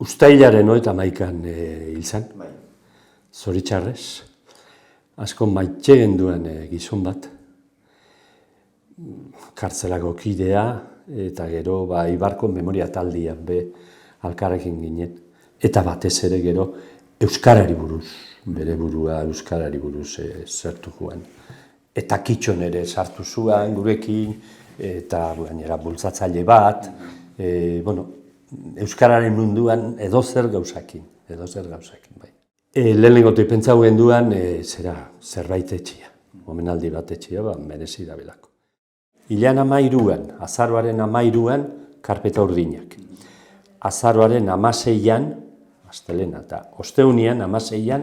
Uztailaren 31an hil zen, Bai. zoritxarrez, asko maite genduen gizon bat, kartzelako kidea, eta gero Ibarko memoria taldian be alkarrekin ginen, eta batez ere gero euskarari buruz, bere burua euskarari buruz zertu joan. Eta kitxon ere sartu zuen gurekin, eta gainera bultzatzaile bat, euskararen munduan edozer gauzakin, bai. Lehenengotik pentsau genduan, zerbait etxia, omenaldi bat etxia, merezi da belako. Hilean 13an, azaroaren 13an, karpeta urdinak. Azaroaren 16an, astelena eta osteunian 16an,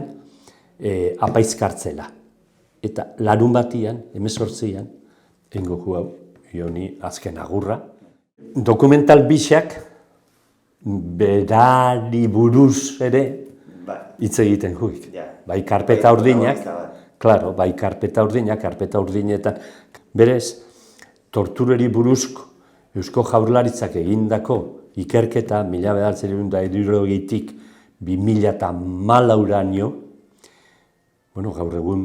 apaiz kartzela. Eta larun batian, 18an, engoku hau, joni azken agurra. Dokumental bisak, berari buruz ere, hitz egiten juik. Bai karpeta urdinak, klaro, bai karpeta urdinetan, berez, tortureri buruzko Eusko Jaurlaritzak egindako ikerketa 1960tik 2014 gaur egun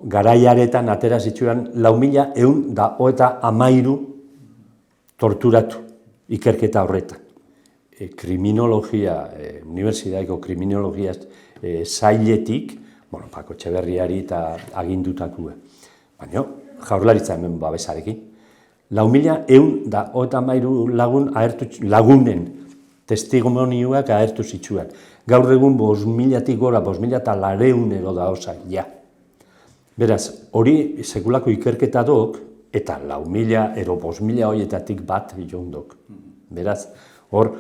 garaiaretan atera zituen 4113 torturatu ikerketa horretan. Kriminologia, unibertsitateko kriminologia sailetik, Pako Etxeberriari eta agindutakoa. Baina, Jaurlaritza hemen babesarekin. 4113 lagunen testimonioak agertu zituen. Gaur egun 5.000-tik gora, 5.200 da osa, ja. Beraz, hori sekulako ikerketa dok, eta 4.000 ero 5.000 horietatik bat bilondok. Beraz, hor,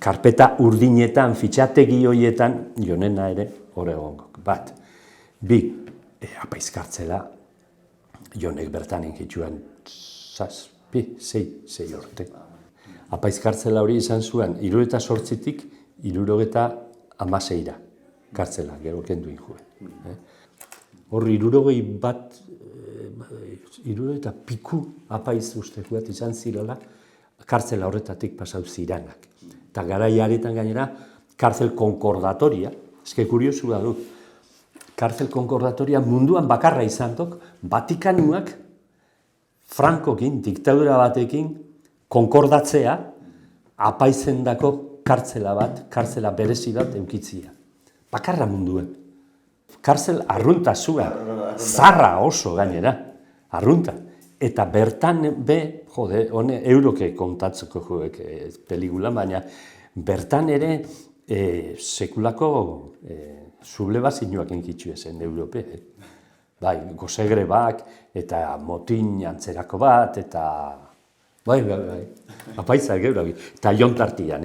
karpeta urdinetan, fitxategi horietan, jonena ere, hor egongok. Bat, bi, apaiz kartzela, jonek bertan inkitzuan, sei urte. Apaiz kartzela hori izan zuen, 78tik 76ra kartzela, gero kendu injuen. Hor, 60 piku apaiz ustekuat izan zirela, kartzela horretatik pasau ziranak. Eta garaiaretan gainera, kartzel konkordatoria, eske kuriosua du, kartzel konkordatoria munduan bakarra izan dok, Batikanuak Frankokin, diktadura batekin, konkordatzea, apaizendako kartzela berezi bat eukitzia. Bakarra munduan. Kartzel arrunta zuen, zarra oso gainera, arrunta. Eta bertan be, hone euroke kontatzeko joek pelikula, baina bertan ere sekulako sublebazioak enkitzu ezen Europe. Bai, gozegrebak, eta motin antzerako bat, eta... Bai, apaizak geuragi, eta jontartian,